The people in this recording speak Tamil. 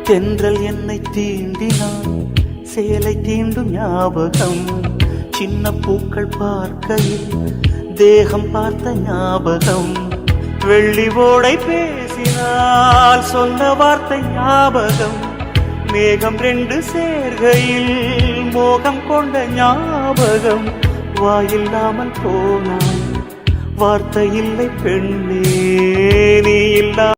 தென்றல் என்னை தீண்டினான் சேலை தீண்டும் ஞாபகம் சின்ன பூக்கள் பார்க்கையில் தேகம் பார்த்த ஞாபகம் வெள்ளி ஓடை பேசினால் சொன்ன வார்த்தை ஞாபகம் மேகம் ரெண்டு சேர்கையில் மோகம் கொண்ட ஞாபகம் வாயில்லாமல் போனாய் வார்த்தை இல்லை பெண்ணே நீ இல்லா